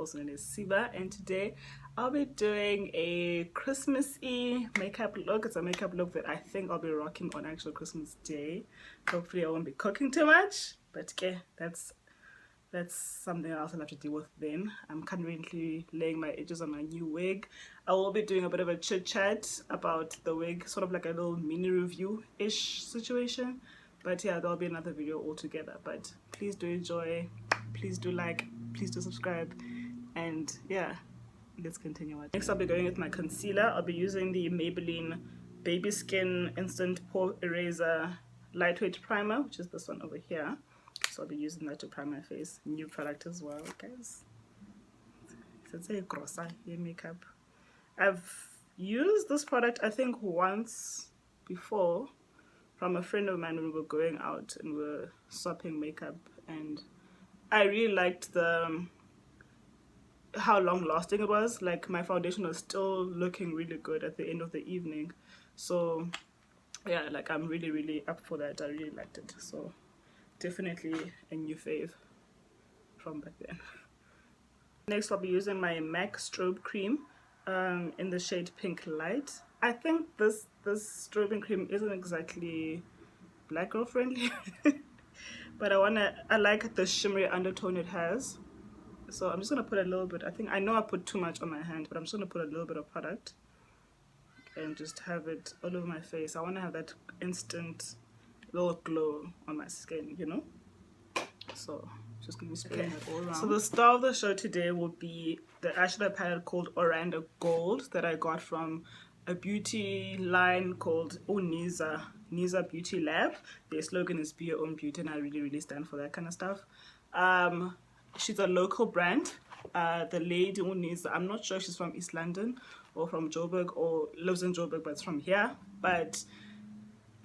also known as Siba, and today I'll be doing a Christmassy makeup look. It's a makeup look that I think I'll be rocking on actual Christmas Day. Hopefully I won't be cooking too much, but yeah, that's something else I'll have to deal with then. I'm currently laying my edges on my new wig. I will be doing a bit of a chit chat about the wig, sort of like a little mini review-ish situation. But yeah, there'll be another video altogether. But please do enjoy, please do like, please do subscribe, and yeah, let's continue. Next I'll be going with my concealer. I'll be using the Maybelline Baby Skin Instant Pore Eraser Lightweight Primer, which is this one over here. So I'll be using that to prime my face. New product as well, guys. It's a grosser hair makeup. I've used this product I think once before from a friend of mine when we were going out and we were swapping makeup, and I really liked how long lasting it was. Like, my foundation was still looking really good at the end of the evening. So yeah, like, I'm really up for that. I really liked it. So definitely a new fave from back then. Next I'll be using my MAC strobe cream in the shade Pink Light. I think this strobing cream isn't exactly black girl friendly but I like the shimmery undertone it has. So I'm just gonna put a little bit. I know I put too much on my hand, but I'm just gonna put a little bit of product and just have it all over my face. I want to have that instant little glow on my skin, you know. So just gonna be spraying it all around. So the star of the show today will be the eyeshadow palette called ORANDA Gold that I got from a beauty line called NHIZAH Beauty Lab. Their slogan is "Be Your Own Beauty," and I really stand for that kind of stuff. She's a local brand. The lady NHIZAH, I'm not sure if she's from East London or from Joburg or lives in Joburg, but it's from here. But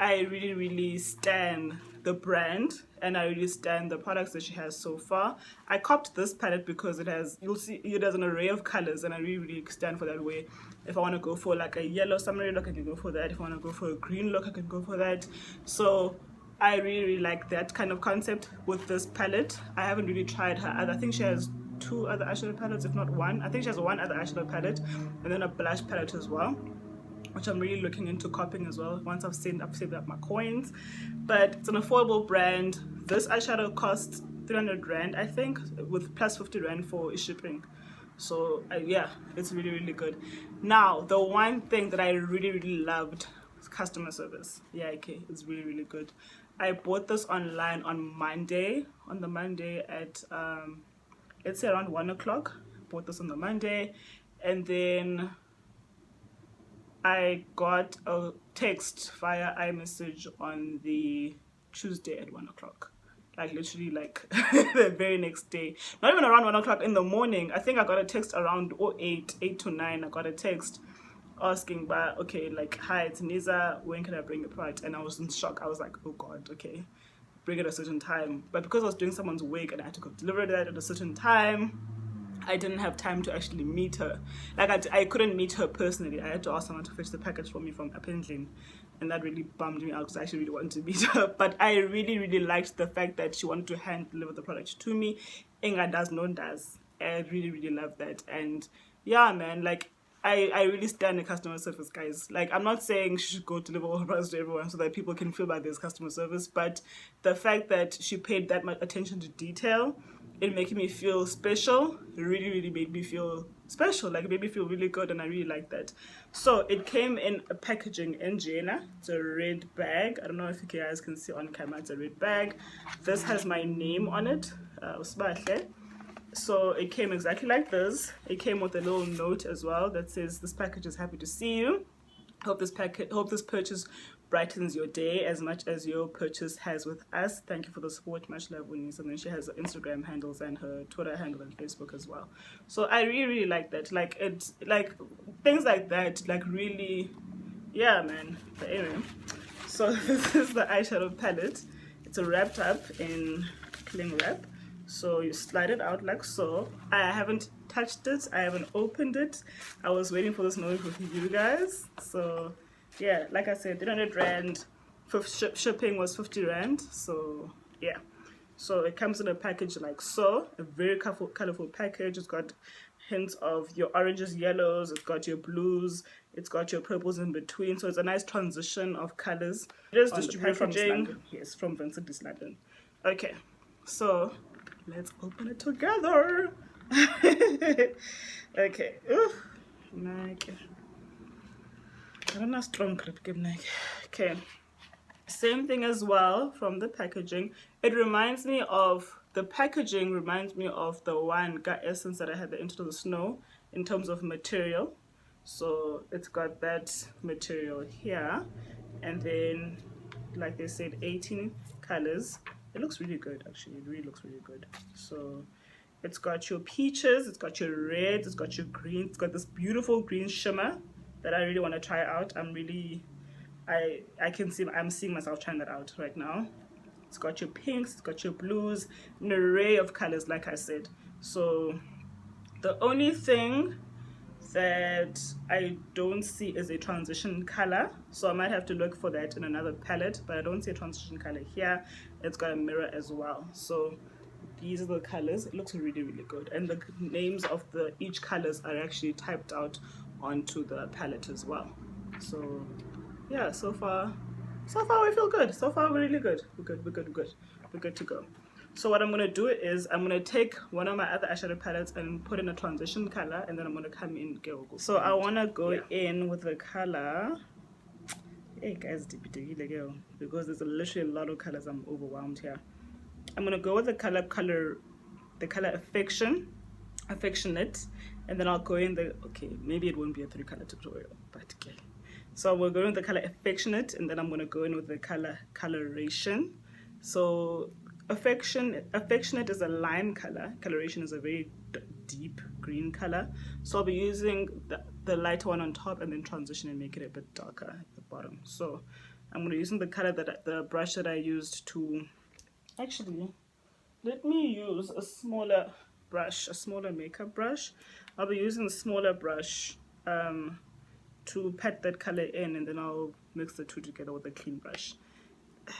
I really stan the brand, and I really stan the products that she has so far. I copped this palette because you'll see it has an array of colors, and I really stand for that way. If I want to go for like a yellow summery look, I can go for that. If I want to go for a green look, I can go for that. So I really like that kind of concept with this palette. I haven't really tried her other. I think she has 2 other eyeshadow palettes, if not 1. I think she has 1 other eyeshadow palette and then a blush palette as well, which I'm really looking into copying as well once I've saved up my coins. But it's an affordable brand. This eyeshadow costs 300 Rand, I think, with plus 50 Rand for shipping. So yeah, it's really good. Now, the one thing that I really loved was customer service. Yeah, okay, it's really good. I bought this online on Monday. On the Monday at let's say around 1 o'clock. Bought this on the Monday, and then I got a text via iMessage on the Tuesday at 1 o'clock. Like, literally, like, the very next day. Not even around 1 o'clock in the morning. I think I got a text around 8 to 9. I got a text asking, but okay, like, hi, it's NHIZAH, when can I bring your product? And I was in shock. I was like, oh god, okay, bring it at a certain time. But because I was doing someone's wig and I had to go deliver that at a certain time, I didn't have time to actually meet her. Like, I couldn't meet her personally. I had to ask someone to fetch the package for me from Appendlin, and that really bummed me out because I actually really wanted to meet her. But I really liked the fact that she wanted to hand deliver the product to me. Inga does, no does. I really love that. And yeah, man, like, I really stand in customer service, guys. Like, I'm not saying she should go deliver all her products to everyone so that people can feel like there's customer service, but the fact that she paid that much attention to detail, it making me feel special. It really made me feel special. Like, it made me feel really good, and I really like that. So it came in a packaging in Jena. It's a red bag. I don't know if you guys can see on camera. It's a red bag. This has my name on it. So it came exactly like this. It came with a little note as well that says, "This package is happy to see you. Hope this purchase brightens your day as much as your purchase has with us. Thank you for the support. Much love, Winnie." And then she has Instagram handles and her Twitter handle and Facebook as well. So I really like that. Like, it's like things like that, like, really, yeah, man. But anyway, so this is the eyeshadow palette. It's wrapped up in cling wrap. So you slide it out like so. I haven't touched it. I haven't opened it. I was waiting for this moment with you guys. So yeah, like I said, 300 Rand. Shipping was 50 Rand. So yeah. So it comes in a package like so, a very colorful package. It's got hints of your oranges, yellows, it's got your blues, it's got your purples in between. So it's a nice transition of colors. It is distributed from London. Yes, from Vincent East London. Okay, so let's open it together. Okay. Oof. I don't know, strong grip. Okay. Same thing as well from the packaging. It reminds me of, the packaging reminds me of the one essence that I had the Into the Snow in terms of material. So it's got that material here, and then like they said, 18 colors. It looks really good, actually. It really looks really good. So it's got your peaches, it's got your reds, it's got your greens, it's got this beautiful green shimmer that I really want to try out. I'm seeing myself trying that out right now. It's got your pinks, it's got your blues, an array of colors, like I said. So the only thing that I don't see is a transition color, so I might have to look for that in another palette, but I don't see a transition color here. It's got a mirror as well. So these are the colors. It looks really, really good, and the names of each colors are actually typed out onto the palette as well. So yeah, so far we feel good. So far we're really good. We're good to go. So what I'm going to do is I'm going to take one of my other eyeshadow palettes and put in a transition color, and then I'm going to come in. So I want to go in with the color, hey guys, because there's literally a lot of colors. I'm overwhelmed here. I'm going to go with the color affectionate, and then I'll go in the, okay, maybe it won't be a 3-color tutorial, but okay. So we're going with the color affectionate, and then I'm going to go in with the color coloration. So affectionate is a lime color, coloration is a very deep green color. So I'll be using the lighter one on top and then transition and make it a bit darker at the bottom. So I'm going to use the color the brush that I used to, actually let me use a smaller brush, a smaller makeup brush. I'll be using a smaller brush to pat that color in, and then I'll mix the two together with a clean brush.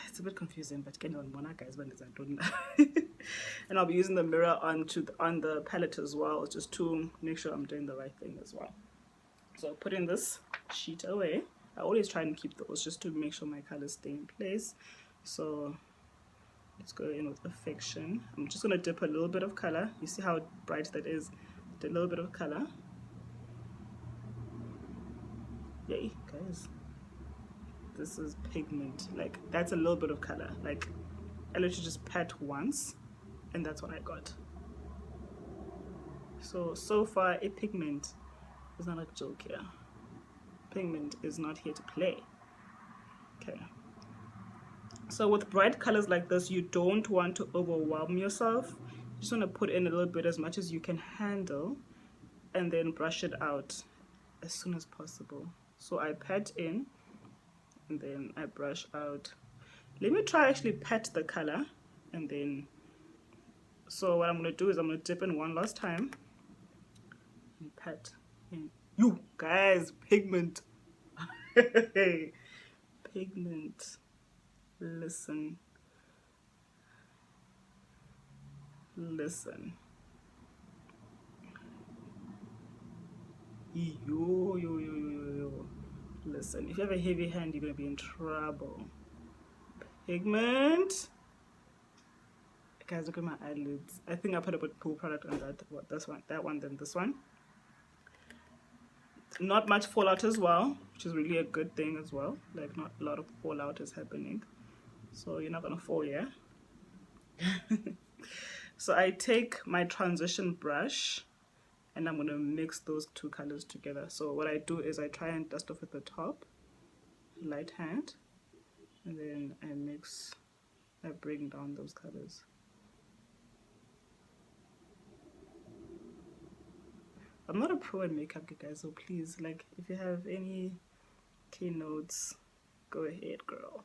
It's a bit confusing, but get on one, guys, when I don't know. And I'll be using the mirror on the palette as well, just to make sure I'm doing the right thing as well. So putting this sheet away, I always try and keep those just to make sure my colors stay in place. So let's go in with affection. I'm just gonna dip a little bit of color. You see how bright that is? A little bit of color. Yay, guys. This is pigment. Like, that's a little bit of color. Like, I literally just pat once, and that's what I got. So far, a pigment is not a joke here. Pigment is not here to play. Okay. So with bright colors like this, you don't want to overwhelm yourself. You just want to put in a little bit, as much as you can handle, and then brush it out as soon as possible. So I pat in, and then I brush out. Let me try actually pat the color, and then, so what I'm going to do is I'm going to dip in one last time and pat in. You guys, pigment. Pigment. Listen. Yo. Listen, if you have a heavy hand, you're gonna be in trouble. Pigment. Guys, look at my eyelids. I think I put a bit pool product on that one, then this one. Not much fallout as well, which is really a good thing as well. Like, not a lot of fallout is happening, so you're not gonna fall, yeah. So I take my transition brush, and I'm gonna mix those two colors together. So what I do is I try and dust off at the top, light hand, and then I bring down those colors. I'm not a pro in makeup, guys, so please, like, if you have any keynotes, go ahead, girl.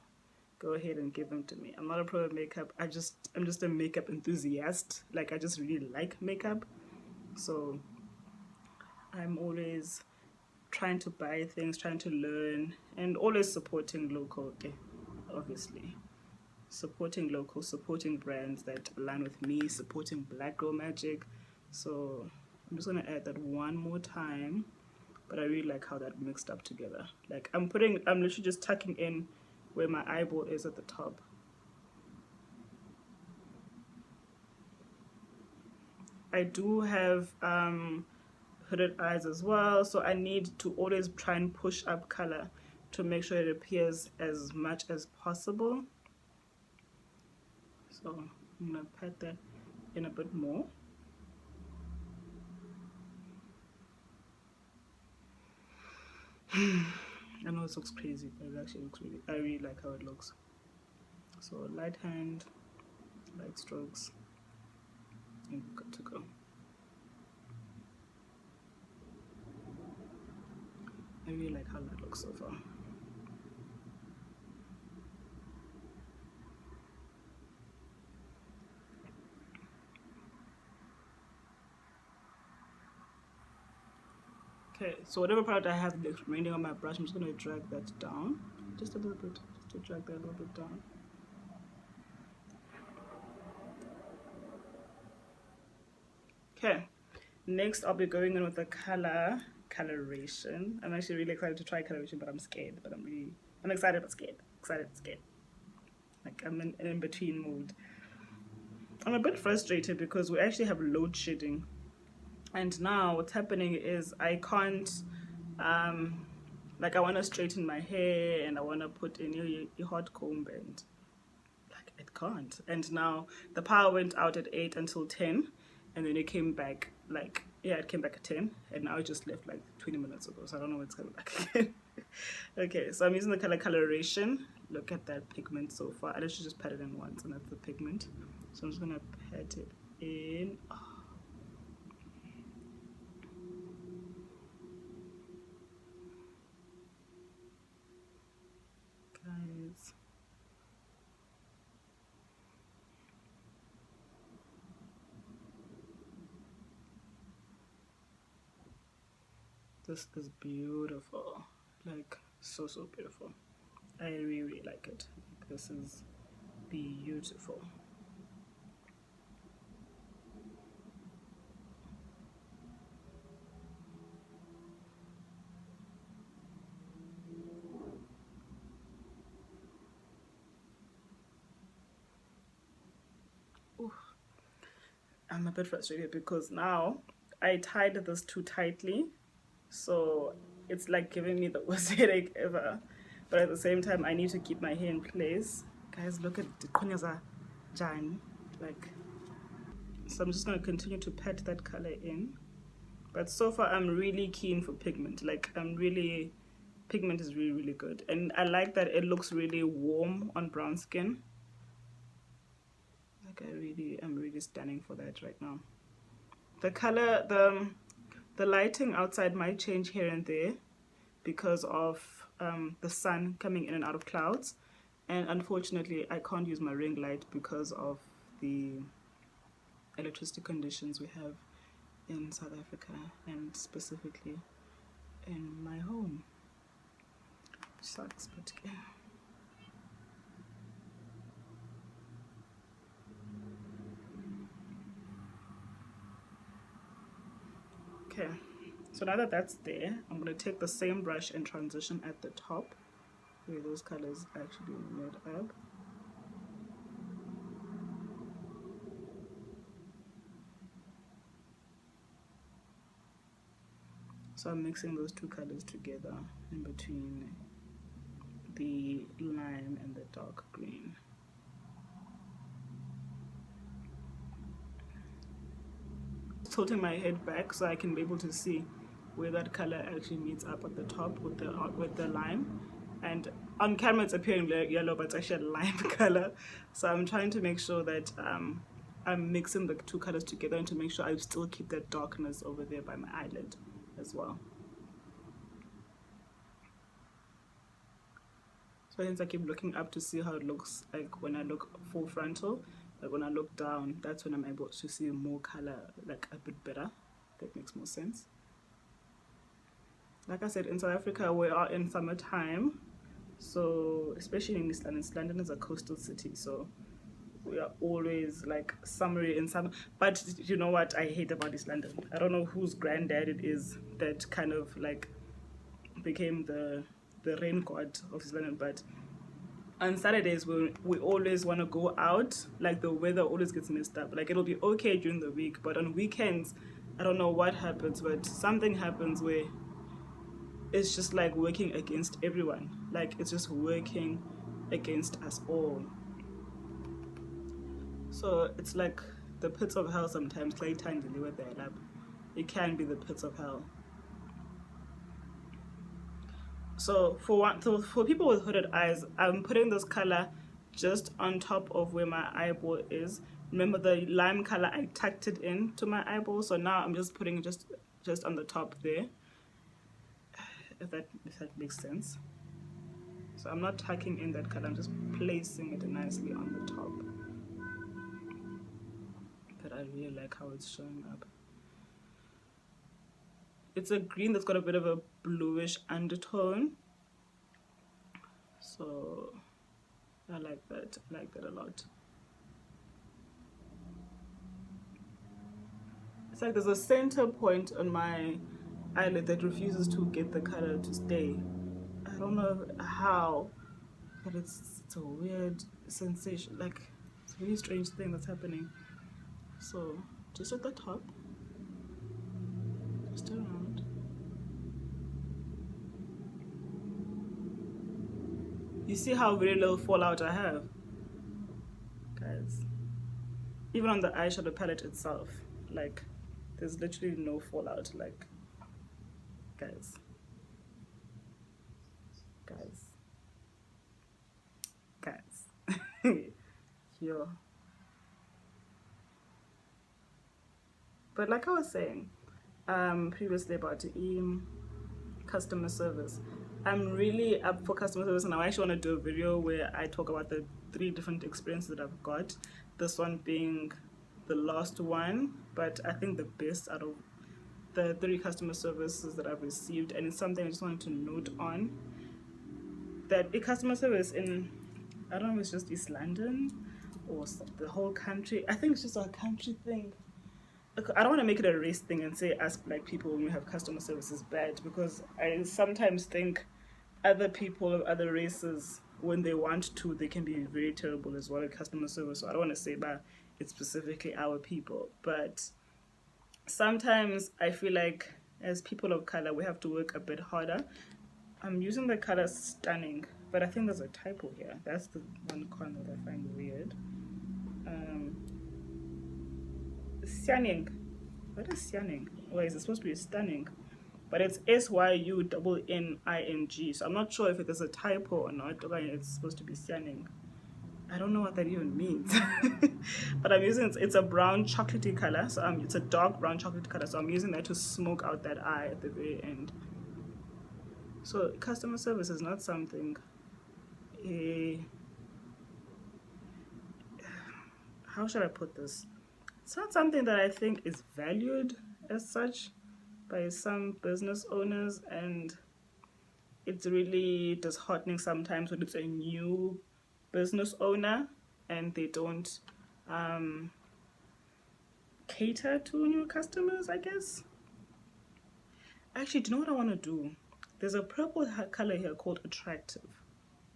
Go ahead and give them to me. I'm not a pro at makeup. I'm just a makeup enthusiast. Like, I just really like makeup. So I'm always trying to buy things, trying to learn, and always supporting local, okay, obviously. supporting local, supporting brands that align with me, supporting Black Girl Magic. So I'm just gonna add that one more time, but I really like how that mixed up together. Like I'm literally just tucking in where my eyeball is at the top. I do have hooded eyes as well, so I need to always try and push up color to make sure it appears as much as possible. So I'm gonna pat that in a bit more. I know this looks crazy, but it actually looks I really like how it looks. So light hand, light strokes, and good to go. I really like how that looks so far. Okay, so whatever product I have remaining on my brush, I'm just going to drag that down just a little bit, just to drag that a little bit down. Okay, next I'll be going in with the coloration. I'm actually really excited to try coloration, but I'm scared. But I'm excited but scared. Excited but scared. Like I'm in an in-between mood. I'm a bit frustrated because we actually have load shedding, and now what's happening is I can't like I want to straighten my hair and I want to put in a hot comb, and like it can't. And now the power went out at 8 until 10, and then it came back like, yeah, it came back at 10, and now it just left like 20 minutes ago, so I don't know what's coming back again. Okay, so I'm using the color coloration. Look at that pigment so far. I literally just pat it in once, and that's the pigment. So I'm just gonna pat it in. Oh. Guys, this is beautiful. Like so beautiful. I really like it. This is beautiful. Ooh. I'm a bit frustrated because now I tied this too tightly, so it's like giving me the worst headache ever. But at the same time, I need to keep my hair in place. Guys, look at the konyaza jan. Like, so I'm just gonna continue to pat that color in. But so far, I'm really keen for pigment. Like, pigment is really good, and I like that it looks really warm on brown skin. Like, I'm really standing for that right now. The color, the lighting outside might change here and there because of the sun coming in and out of clouds, and unfortunately I can't use my ring light because of the electricity conditions we have in South Africa, and specifically in my home. Sucks, but yeah. Okay, so now that that's there, I'm going to take the same brush and transition at the top where those colors actually made up. So I'm mixing those two colors together in between the lime and the dark green. Tilting my head back so I can be able to see where that color actually meets up at the top with the lime. And on camera it's appearing yellow, but it's actually a lime color. So I'm trying to make sure that I'm mixing the two colors together, and to make sure I still keep that darkness over there by my eyelid as well. So hence I keep looking up to see how it looks like when I look full frontal. But when I look down, that's when I'm able to see more color, like a bit better. That makes more sense. Like I said, in South Africa we are in summertime, So especially in East London, East London is a coastal city, so we are always like summery in summer. But you know what I hate about East London? I don't know whose granddad it is that kind of like became the rain god of East London, but on Saturdays we always want to go out. Like the weather always gets messed up. Like it'll be okay during the week, but on weekends, I don't know what happens, but something happens where it's just like working against everyone. Like it's just working against us all. So it's like the pits of hell sometimes. It can be the pits of hell. So for people with hooded eyes, I'm putting this color just on top of where my eyeball is. Remember the lime color, I tucked it in to my eyeball, so now I'm just putting it just on the top there, if that makes sense. So I'm not tucking in that color, I'm just placing it nicely on the top. But I really like how it's showing up. It's a green that's got a bit of a bluish undertone. So I like that. I like that a lot. It's like there's a center point on my eyelid that refuses to get the color to stay. I don't know how, but it's a weird sensation. Like it's a really strange thing that's happening. So just at the top, just around. You see how very little fallout I have, guys. Even on the eyeshadow palette itself, like there's literally no fallout. Like, guys, yo. But like I was saying previously about customer service, I'm really up for customer service, and I actually want to do a video where I talk about the 3 different experiences that I've got. This one being the last one, but I think the best out of the 3 customer services that I've received, and it's something I just wanted to note on, that customer service in, I don't know if it's just East London or the whole country. I think it's just a country thing. I don't want to make it a race thing and say us black people when we have customer service is bad, because I sometimes think other people of other races, when they want to, they can be very terrible as well at customer service. So I don't want to say that it's specifically our people, but sometimes I feel like as people of color we have to work a bit harder. I'm using the color Stunning, but I think there's a typo here. That's the one corner that I find weird. Stunning. What is Stunning? Or is it supposed to be Stunning? But it's SYUNNING. So I'm not sure if it is a typo or not, or it's supposed to be Stunning. I don't know what that even means. But I'm using it's a brown chocolatey color. So it's a dark brown chocolate color. So I'm using that to smoke out that eye at the very end. So customer service is not something how should I put this? It's not something that I think is valued as such by some business owners, and it's really disheartening sometimes when it's a new business owner and they don't cater to new customers, I guess. Actually, do you know what I want to do? There's a purple color here called Attractive.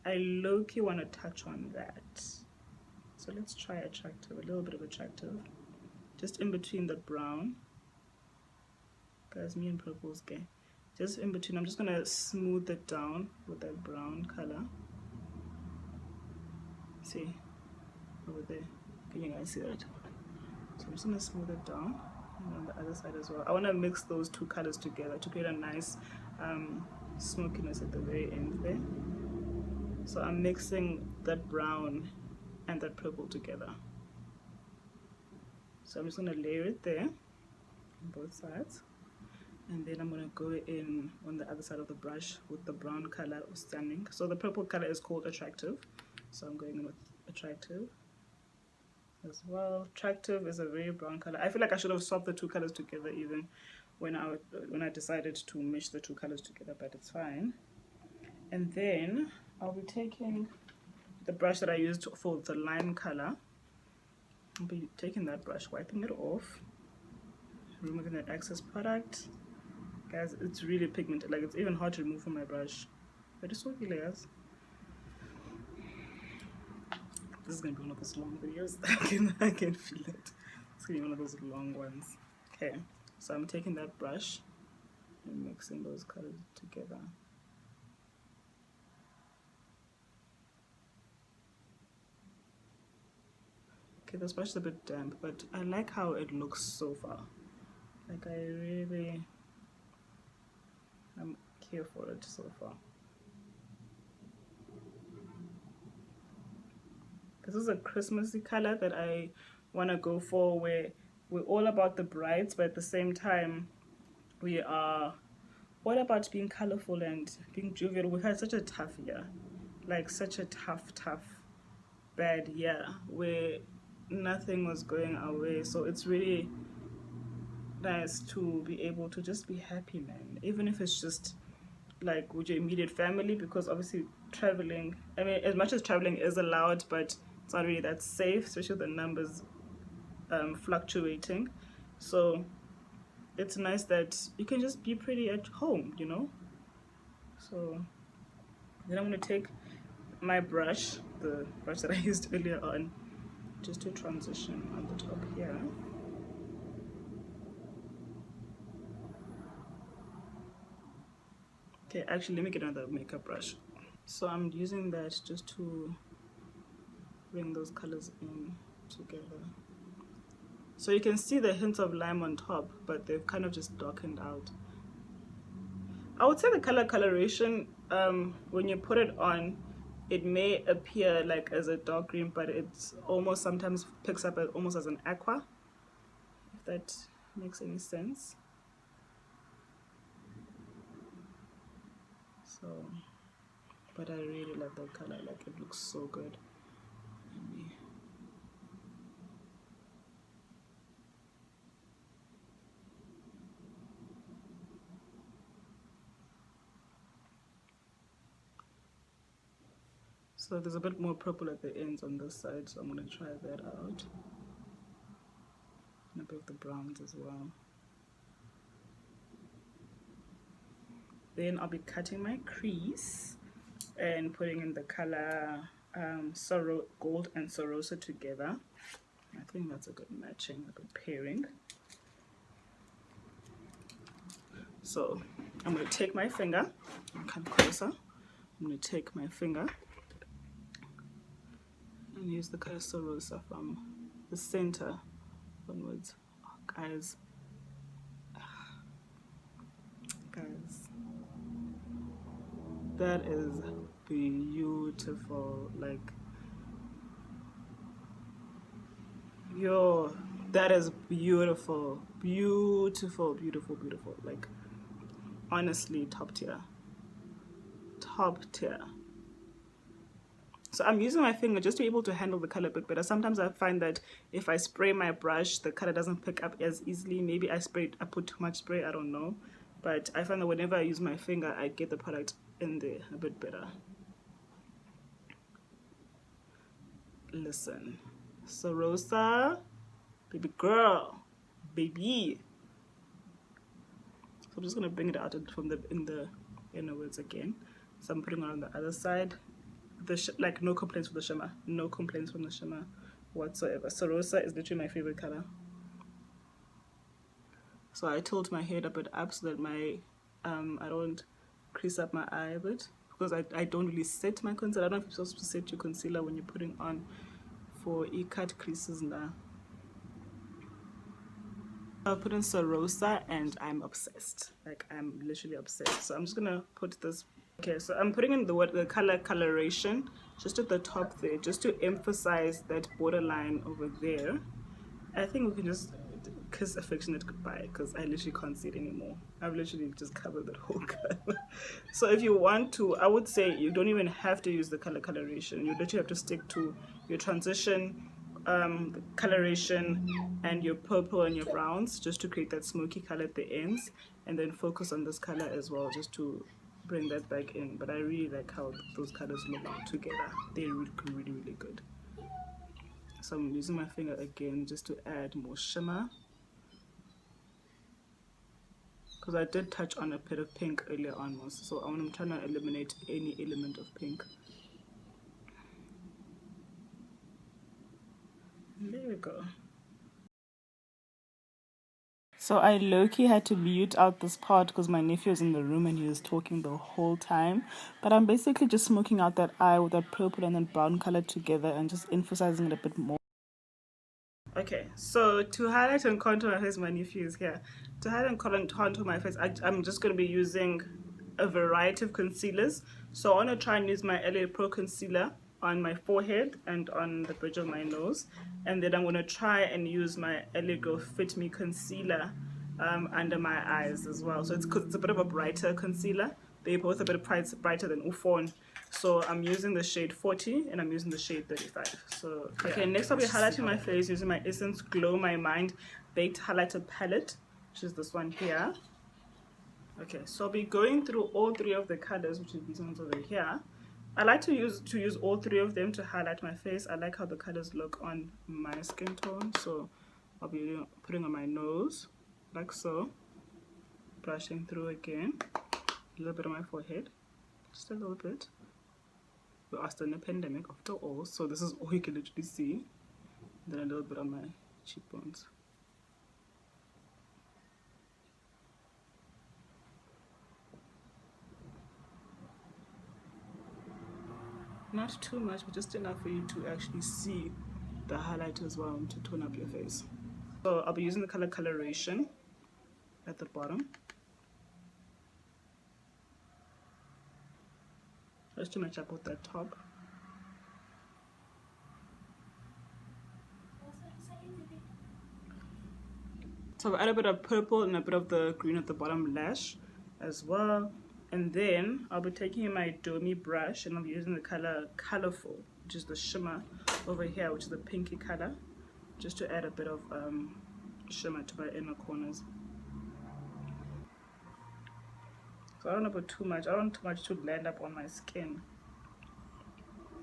I low-key want to touch on that. So let's try Attractive, a little bit of Attractive. Just in between the brown. Guys, me and purple's gay. Just in between, I'm just going to smooth it down with that brown color. See? Over there. Can you guys see that? So I'm just going to smooth it down. And on the other side as well. I want to mix those 2 colors together to create a nice smokiness at the very end there. So I'm mixing that brown and that purple together. So I'm just going to layer it there on both sides, and then I'm going to go in on the other side of the brush with the brown color of Stunning. So the purple color is called Attractive, so I'm going in with Attractive as well. Attractive is a very brown color. I feel like I should have swapped the 2 colors together even when I decided to mesh the 2 colors together, but it's fine. And then I'll be taking the brush that I used for the lime color. I'll be taking that brush, wiping it off, removing that excess product. Guys, it's really pigmented, like it's even hard to remove from my brush, but it's okay, layers. This is gonna be one of those long videos. I can feel it. It's gonna be one of those long ones. Okay, so I'm taking that brush and mixing those colors together. Okay, this brush is a bit damp, but I like how it looks so far. Like I'm here for it so far. This is a Christmassy color that I want to go for, where we're all about the brights, but at the same time we are all about being colorful and being jovial. We've had such a tough year, like such a tough bad year where nothing was going our way, so it's really nice to be able to just be happy, man, even if it's just like with your immediate family, because obviously traveling, I mean, as much as traveling is allowed, but it's not really that safe, especially with the numbers fluctuating. So it's nice that you can just be pretty at home, you know. So then I'm going to take my brush, the brush that I used earlier on, just to transition on the top here. Okay, actually let me get another makeup brush. So I'm using that just to bring those colors in together. So you can see the hints of lime on top, but they've kind of just darkened out. I would say the color coloration, when you put it on, it may appear like as a dark green, but it's almost sometimes picks up almost as an aqua, if that makes any sense. So, but I really love that color, like it looks so good. So there's a bit more purple at the ends on this side, so I'm going to try that out. And a bit of the browns as well. Then I'll be cutting my crease and putting in the color Gold and Sorosa together. I think that's a good matching, a good pairing. So I'm going to take my finger, come closer. I'm going to take my finger and use the color Sorosa from the center onwards. Oh, guys, that is beautiful. Like, yo, that is beautiful, beautiful, beautiful, beautiful. Like, honestly, top tier, top tier. So I'm using my finger just to be able to handle the color a bit better. Sometimes I find that if I spray my brush, the color doesn't pick up as easily. Maybe I put too much spray, I don't know. But I find that whenever I use my finger, I get the product in there a bit better. Listen, Sorosa, baby girl, baby. So I'm just gonna bring it out from the innerwards again. So I'm putting it on the other side. Like, no complaints with the shimmer, no complaints from the shimmer whatsoever. Sorosa is literally my favorite color. So I tilt my head a bit up so that my I don't crease up my eye a bit, because I don't really set my concealer. I don't know if you're supposed to set your concealer when you're putting on for cut creases now. I put in Sorosa and I'm obsessed. Like, I'm literally obsessed. So I'm just gonna put this. Okay, so I'm putting in the color coloration just at the top there, just to emphasize that borderline over there. I think we can just kiss affectionate goodbye, because I literally can't see it anymore. I've literally just covered that whole color. So if you want to, I would say you don't even have to use the color coloration. You literally have to stick to your transition, the coloration, and your purple and your browns, just to create that smoky color at the ends, and then focus on this color as well, just to bring that back in, but I really like how those colors look together. They look really, really good. So I'm using my finger again just to add more shimmer, because I did touch on a bit of pink earlier on, so I'm trying to eliminate any element of pink. And there we go. So I low-key had to mute out this part because my nephew was in the room and he was talking the whole time. But I'm basically just smoking out that eye with that purple and then brown color together and just emphasizing it a bit more. Okay, so to highlight and contour my face, my nephew is here. To highlight and contour my face, I'm just going to be using a variety of concealers. So I want to try and use my LA Pro concealer on my forehead and on the bridge of my nose, and then I'm going to try and use my LA Girl Fit Me concealer under my eyes as well. So it's a bit of a brighter concealer. They're both a bit brighter than Ufon. So I'm using the shade 40 and I'm using the shade 35. So yeah. Okay, next I'll be highlighting my face using my Essence Glow My Mind Baked Highlighter Palette, which is this one here. Okay, so I'll be going through all three of the colors, which is these ones over here. I like to use all three of them to highlight my face. I like how the colors look on my skin tone. So I'll be putting on my nose, like so. Brushing through again. A little bit on my forehead. Just a little bit. We are still in a pandemic after all, so this is all you can literally see. Then a little bit on my cheekbones. Not too much, but just enough for you to actually see the highlight as well to tone up your face. So I'll be using the color Coloration at the bottom. Just to match up with that top. So I'll add a bit of purple and a bit of the green at the bottom lash as well. And then I'll be taking my Domi brush and I'll be using the color Colorful, which is the shimmer over here, which is the pinky color, just to add a bit of shimmer to my inner corners. So I don't want to put too much. I don't want too much to land up on my skin.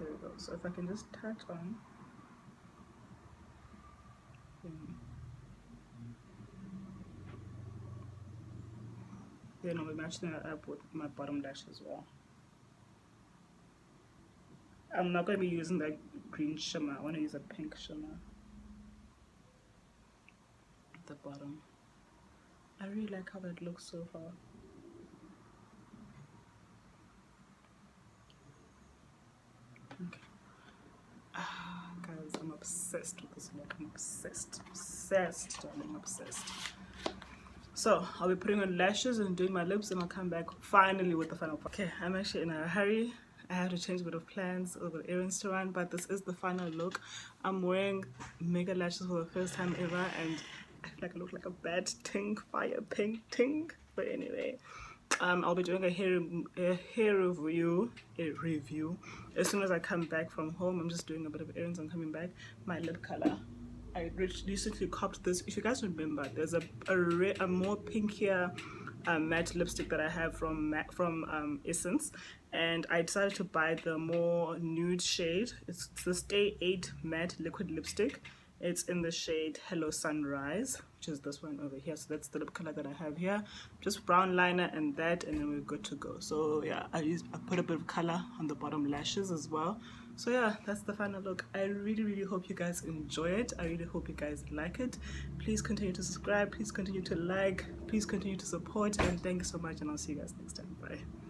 There we go. So if I can just touch on. Then I'll be matching that up with my bottom lash as well. I'm not going to be using that green shimmer. I want to use a pink shimmer at the bottom. I really like how that looks so far. Okay. Guys, I'm obsessed with this look. I'm obsessed, darling, obsessed. So I'll be putting on lashes and doing my lips, and I'll come back finally with the final part. Okay, I'm actually in a hurry. I had to change a bit of plans, a bit errands to run, but this is the final look. I'm wearing mega lashes for the first time ever, and I feel like I look like a bad ting, fire pink ting. But anyway, I'll be doing a hair review as soon as I come back from home. I'm just doing a bit of errands. I'm coming back. My lip color, I recently copped this. If you guys remember, there's a more pinkier matte lipstick that I have from Essence, and I decided to buy the more nude shade. It's the Stay 8 matte liquid lipstick. It's in the shade Hello Sunrise, which is this one over here. So that's the lip color that I have here. Just brown liner and that, and then we're good to go. So yeah, I put a bit of color on the bottom lashes as well. So yeah, that's the final look. I really hope you guys enjoy it. I really hope you guys like it. Please continue to subscribe, please continue to like, please continue to support, and thank you so much, and I'll see you guys next time. Bye.